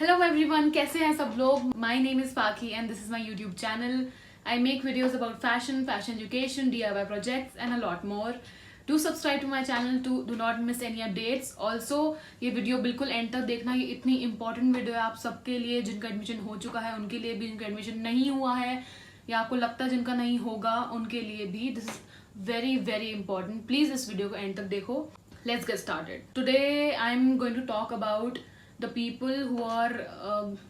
Hello everyone, कैसे हैं सब लोग। My name is Pakhi and this is my YouTube channel. I make videos about fashion education, DIY projects and a lot more. Do subscribe to my channel to do not miss any updates. Also ये video बिल्कुल end तक देखना. ये इतनी important video है आप सबके लिए, जिनका एडमिशन हो चुका है उनके लिए भी, जिनका एडमिशन नहीं हुआ है या आपको लगता है जिनका नहीं होगा उनके लिए भी. This is very very important. Please इस वीडियो को एंड तक देखो. Let's get started. Today I'm going to talk about the people who are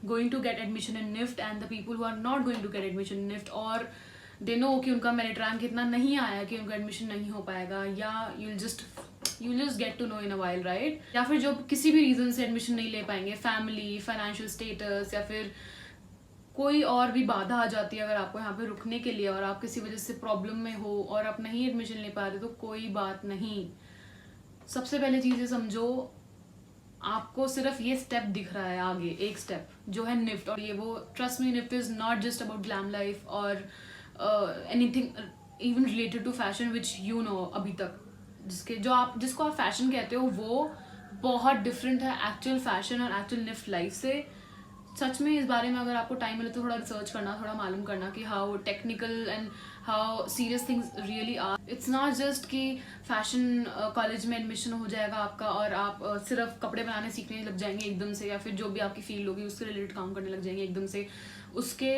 going to get admission in NIFT and the people who are not going to get admission in NIFT, और they know कि उनका merit rank इतना नहीं आया कि उनका admission नहीं हो पाएगा, या you'll just get to know in a while, right? या फिर जो किसी भी रीजन से एडमिशन नहीं ले पाएंगे, फैमिली, फाइनेंशियल स्टेटस, या फिर कोई और भी बाधा आ जाती है अगर आपको यहाँ पे रुकने के लिए, और आप किसी वजह से प्रॉब्लम में हो और आप नहीं एडमिशन ले पा रहे, तो कोई बात नहीं. सबसे पहले चीज़ ये समझो, आपको सिर्फ ये स्टेप दिख रहा है आगे, एक स्टेप जो है निफ्ट. और ये वो, trust me, NIFT is not just about glam life और anything even related to fashion which you know. अभी तक जिसको आप फैशन कहते हो वो बहुत डिफरेंट है एक्चुअल फैशन और एक्चुअल निफ्ट लाइफ से. सच में इस बारे में अगर आपको टाइम मिले तो थोड़ा रिसर्च करना, थोड़ा मालूम करना कि how technical and how serious things really are. It's not just कि फैशन कॉलेज में एडमिशन हो जाएगा आपका और आप सिर्फ कपड़े बनाने सीखने लग जाएंगे एकदम से, या फिर जो भी आपकी फील्ड होगी उसके रिलेटेड काम करने लग जाएंगे एकदम से. उसके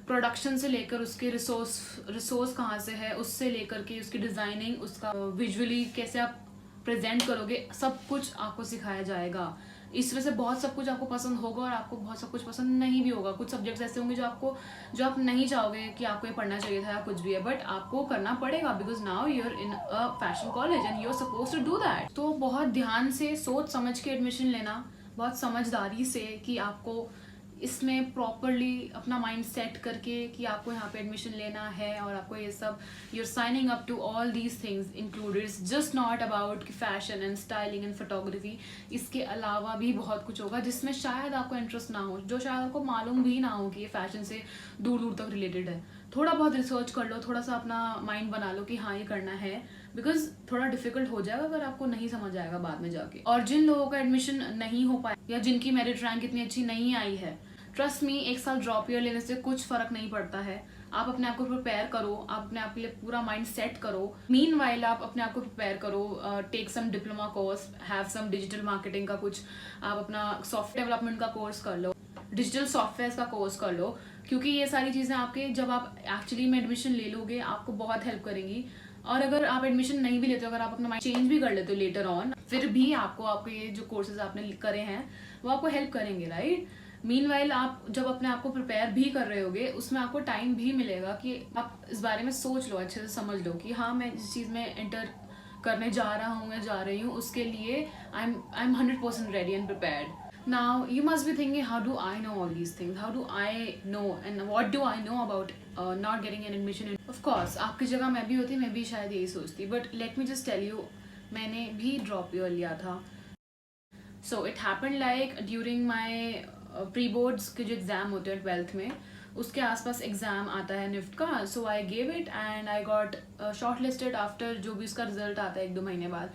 प्रोडक्शन से लेकर उसके रिसोर्स कहाँ से है, उससे लेकर के उसकी डिज़ाइनिंग, उसका विजुअली कैसे आप प्रेजेंट करोगे, सब कुछ आपको सिखाया जाएगा. इस वजह से बहुत सब कुछ आपको पसंद होगा और आपको बहुत सब कुछ पसंद नहीं भी होगा. कुछ सब्जेक्ट्स ऐसे होंगे जो आप नहीं चाहोगे कि आपको ये पढ़ना चाहिए था या कुछ भी है, बट आपको करना पड़ेगा because now you are in a fashion college and you are suppose to do that. तो बहुत ध्यान से सोच समझ के एडमिशन लेना, बहुत समझदारी से, कि आपको इसमें प्रॉपरली अपना माइंड सेट करके कि आपको यहाँ पे एडमिशन लेना है और आपको ये सब, you are signing up to all these things included. It's just not about fashion and styling and photography. इसके अलावा भी बहुत कुछ होगा जिसमें शायद आपको इंटरेस्ट ना हो, जो शायद आपको मालूम भी ना हो कि ये फैशन से दूर दूर तक रिलेटेड है. थोड़ा बहुत रिसर्च कर लो, थोड़ा सा अपना माइंड बना लो कि हाँ ये करना है, बिकॉज थोड़ा डिफिकल्ट हो जाएगा अगर आपको नहीं समझ आएगा बाद में जाके. और जिन लोगों का एडमिशन नहीं हो पाया या जिनकी मेरिट रैंक इतनी अच्छी नहीं आई है, ट्रस्ट मी, एक साल ड्रॉप ईयर लेने से कुछ फर्क नहीं पड़ता है. आप अपने आप को प्रिपेयर करो, आप अपने आप के लिए पूरा माइंड सेट करो. मीनवाइल आप अपने आप को प्रिपेयर करो, take some diploma course, have some digital marketing का कुछ, आप अपना सॉफ्टवेयर डेवलपमेंट का कोर्स कर लो, डिजिटल सॉफ्टवेयर का कोर्स कर लो, क्योंकि ये सारी चीज़ें आपके जब आप एक्चुअली में एडमिशन ले लोगे आपको बहुत हेल्प करेंगी. और अगर आप एडमिशन नहीं भी लेते हो, अगर आप अपना माइंड चेंज भी कर लेते हो लेटर ऑन, फिर भी आपके ये जो कोर्सेज आपने करे हैं वो आपको हेल्प करेंगे, राइट? मीनवाइल आप जब अपने आप को प्रिपेयर भी कर रहे होगे, उसमें आपको टाइम भी मिलेगा कि आप इस बारे में सोच लो, अच्छे से समझ लो कि हाँ मैं जिस चीज़ में एंटर करने जा रहा हूँ या जा रही हूँ उसके लिए I am 100% ready and prepared. Now you must be thinking, how do I know all these things? How do I know and what do I know about not getting an admission in? Of course, आपकी जगह मैं भी होती, मैं भी शायद यही सोचती. But let me just tell you, मैंने भी ड्रॉप ईयर लिया था. So it happened like during my pre boards के जो एग्ज़ाम होते हैं 12th में, उसके आसपास एग्ज़ाम आता है निफ्ट का. So I gave it and I got shortlisted. After जो भी उसका रिजल्ट आता है 1-2 महीने बाद,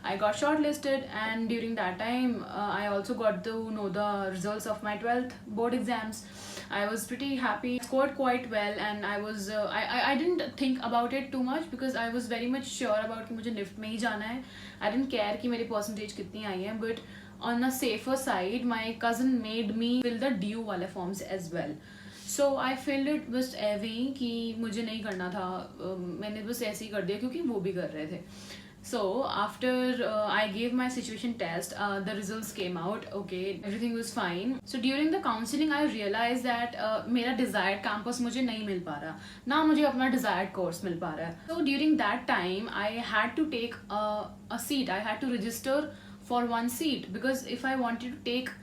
I got shortlisted, and during that time I also got to know the results of my 12th board exams. I was pretty happy, scored quite well, and I didn't think about it too much because I was very much sure about कि मुझे NIFT में ही जाना है. I didn't care कि मेरी percentage कितनी आई है, but on a safer side my cousin made me fill the DU वाले forms as well. So I filled it just ऐसे ही कि मुझे नहीं करना था, मैंने बस ऐसे ही कर दिया क्योंकि वो भी कर रहे थे. So after I gave my situation test, the results came out. Okay, everything was fine. So during the counseling, I realized that मेरा desired campus मुझे नहीं मिल पा रहा, ना मुझे अपना desired course मिल पा रहा है. So during that time, I had to take a seat. I had to register for one seat because if I wanted to take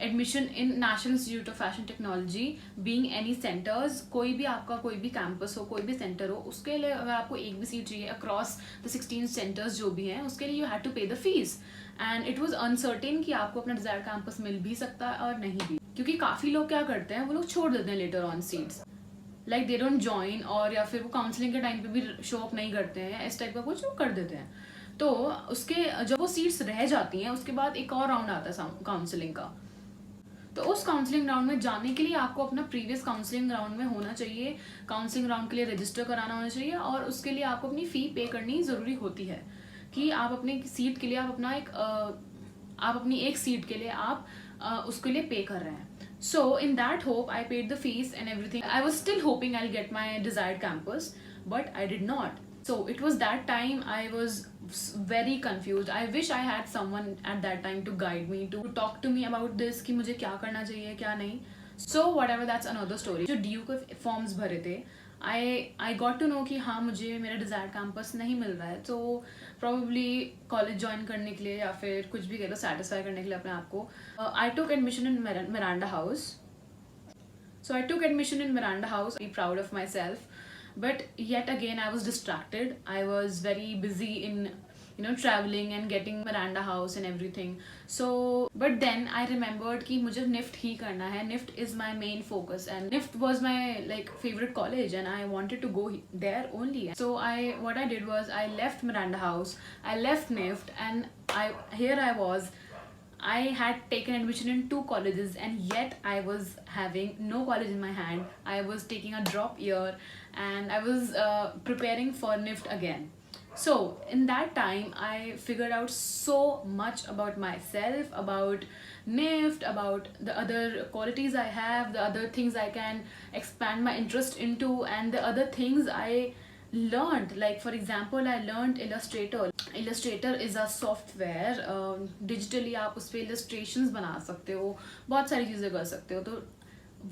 admission in national institute of fashion technology, being any centres, कोई भी आपका कोई भी campus हो, कोई भी centre हो, उसके लिए अगर आपको एक भी सीट चाहिए अक्रॉस द 16 सेंटर्स जो भी हैं, उसके लिए यू हैड टू पे the fees. And it was uncertain कि आपको अपना डिजायर्ड कैंपस मिल भी सकता है और नहीं भी, क्योंकि काफ़ी लोग क्या करते हैं, वो लोग छोड़ देते हैं later on seats, like they don't join, और या फिर वो काउंसलिंग के टाइम पे भी शो अप नहीं करते हैं, इस टाइप का कुछ वो कर देते हैं. तो उसके जब वो सीट्स रह जाती हैं उसके बाद एक और राउंड आता है काउंसलिंग का. तो उस काउंसलिंग राउंड में जाने के लिए आपको अपना प्रीवियस काउंसलिंग राउंड में होना चाहिए, काउंसलिंग राउंड के लिए रजिस्टर कराना होना चाहिए, और उसके लिए आपको अपनी फ़ी पे करनी ज़रूरी होती है कि आप अपने सीट के लिए आप अपना आप अपनी एक सीट के लिए आप उसके लिए पे कर रहे हैं. So in that hope, I paid the fees and everything. I was still hoping I'll get my desired campus, but I did not. So it was that time I was very confused. I wish I had someone at that time to guide me, to talk to me about this कि मुझे क्या करना चाहिए क्या नहीं. So whatever, that's another story. जो DU के forms भरे थे, I got to know कि हाँ मुझे मेरा डिज़ायर्ड कैंपस नहीं मिल रहा है, तो प्रॉबली कॉलेज ज्वाइन करने के लिए या फिर कुछ भी कह लो सेटिस्फाई करने के लिए अपने आप को, I took admission in Miranda House. So I took admission in Miranda House. Be proud of myself, but yet again I was distracted. I was very busy in traveling and getting Miranda House and everything. So but then I remembered कि मुझे NIFT ही करना है. NIFT is my main focus and NIFT was my like favorite college and I wanted to go there only. So what I did was I left Miranda House, I left NIFT, and here I was. I had taken admission in 2 colleges and yet I was having no college in my hand. I was taking a drop year and I was preparing for NIFT again. So in that time I figured out so much about myself, about NIFT, about the other qualities I have, the other things I can expand my interest into, and the other things I learned. Like for example, I learned Illustrator is a software. Digitally आप उस पर illustrations बना सकते हो, बहुत सारी चीज़ें कर सकते हो. तो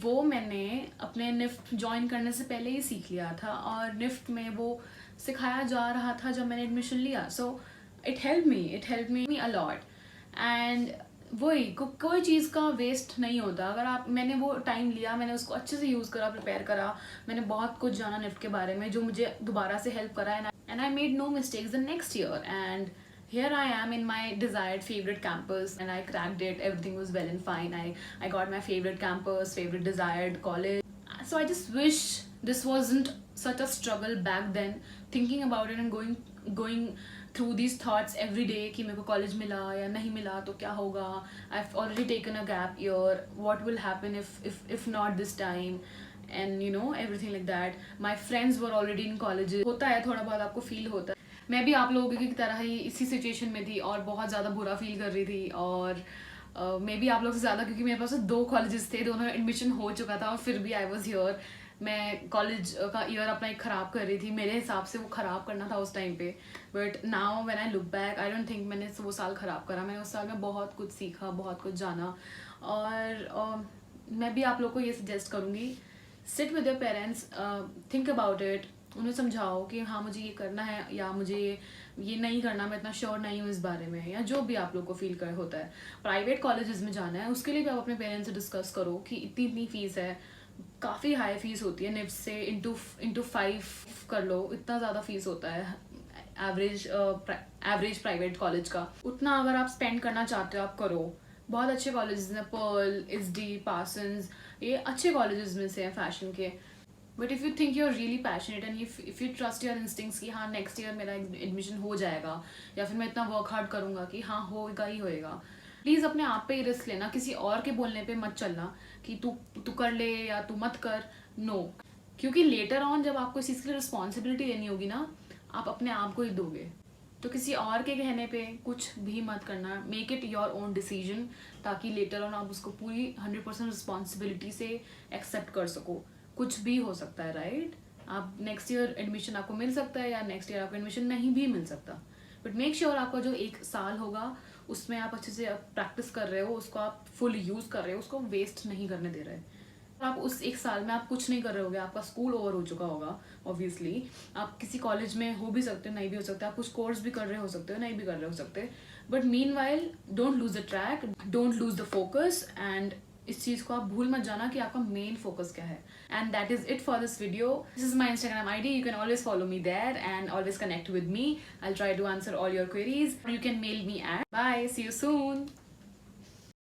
वो मैंने अपने निफ्ट ज्वाइन करने से पहले ही सीख लिया था और निफ्ट में वो सिखाया जा रहा था जब मैंने एडमिशन लिया. So it help me a lot. And वही कोई चीज़ का वेस्ट नहीं होता. अगर आप मैंने वो टाइम लिया, मैंने उसको अच्छे से यूज़ करा, प्रिपेयर करा, मैंने बहुत कुछ जाना निफ्ट के बारे में जो मुझे दोबारा से हेल्प करा. And I made no mistakes the next year and here I am in my desired favorite campus and I cracked it. Everything was well and fine. I got my favorite campus, favorite desired college. So I just wish this wasn't such a struggle back then, thinking about it and going through these thoughts every day कि मेरे को college मिला या नहीं मिला तो क्या होगा. I've already taken a gap year. What will happen if not this time? And everything like that. My friends were already in colleges. होता है थोड़ा बहुत आपको feel होता है. मैं भी आप लोगों की तरह ही इसी सिचुएशन में थी और बहुत ज़्यादा बुरा फील कर रही थी. और मैं भी आप लोग से ज़्यादा, क्योंकि मेरे पास 2 कॉलेजेस थे, दोनों एडमिशन हो चुका था और फिर भी आई वॉज हियर. मैं कॉलेज का ईयर अपना एक ख़राब कर रही थी. मेरे हिसाब से वो ख़राब करना था उस टाइम पे, but now when I look back I don't think मैंने वो साल ख़राब करा. मैंने उस साल में बहुत कुछ सीखा, बहुत कुछ जाना. और मैं भी आप लोग को ये सजेस्ट करूँगी, sit with your parents, think about it. उन्हें समझाओ कि हाँ मुझे ये करना है या मुझे ये नहीं करना, मैं इतना श्योर नहीं हूँ इस बारे में, या जो भी आप लोग को फील कर होता है. प्राइवेट कॉलेजेस में जाना है उसके लिए भी आप अपने पेरेंट्स से डिस्कस करो कि इतनी फ़ीस है, काफ़ी हाई फीस होती है. निफ्ट से इंटू 5 कर लो, इतना ज़्यादा फीस होता है एवरेज प्राइवेट कॉलेज का. उतना अगर आप स्पेंड करना चाहते हो आप करो. बहुत अच्छे कॉलेजेस हैं, पर्ल, SD, पार्सन्स, ये अच्छे कॉलेजेस में से हैं फैशन के. But if you think you are really passionate and if you trust your instincts कि हाँ नेक्स्ट ईयर मेरा एडमिशन हो जाएगा या फिर मैं इतना वर्क हार्ड करूँगा कि हाँ होगा ही होएगा, प्लीज़ अपने आप पे ही रिस्क लेना. किसी और के बोलने पे मत चलना कि तू कर ले या तू मत कर. नो, क्योंकि लेटर ऑन जब आपको इस चीज़ की रिस्पॉन्सिबिलिटी लेनी होगी ना, आप अपने आप को ही दोगे. तो किसी और के कहने पे कुछ भी मत करना. Make it your own decision, ताकि लेटर ऑन आप उसको पूरी 100% रिस्पॉन्सिबिलिटी से एक्सेप्ट कर सको. कुछ भी हो सकता है, राइट? आप नेक्स्ट ईयर एडमिशन आपको मिल सकता है या नेक्स्ट ईयर आपको एडमिशन नहीं भी मिल सकता. बट मेक श्योर आपका जो 1 साल होगा उसमें आप अच्छे से प्रैक्टिस कर रहे हो, उसको आप फुल यूज़ कर रहे हो, उसको वेस्ट नहीं करने दे रहे. आप उस 1 साल में आप कुछ नहीं कर रहे होगे, आपका स्कूल ओवर हो चुका होगा. ऑब्वियसली आप किसी कॉलेज में हो भी सकते हो, नहीं भी हो सकते. आप कुछ कोर्स भी कर रहे हो सकते हो, नहीं भी कर रहे हो सकते. But meanwhile don't lose the track, don't lose the focus. And इस चीज़ को आप भूल मत जाना कि आपका मेन फोकस क्या है. And that is it for this video. This is my Instagram ID. You can always follow me there and always connect with me. I'll try to answer all your queries. You can mail me at. Bye. See you soon.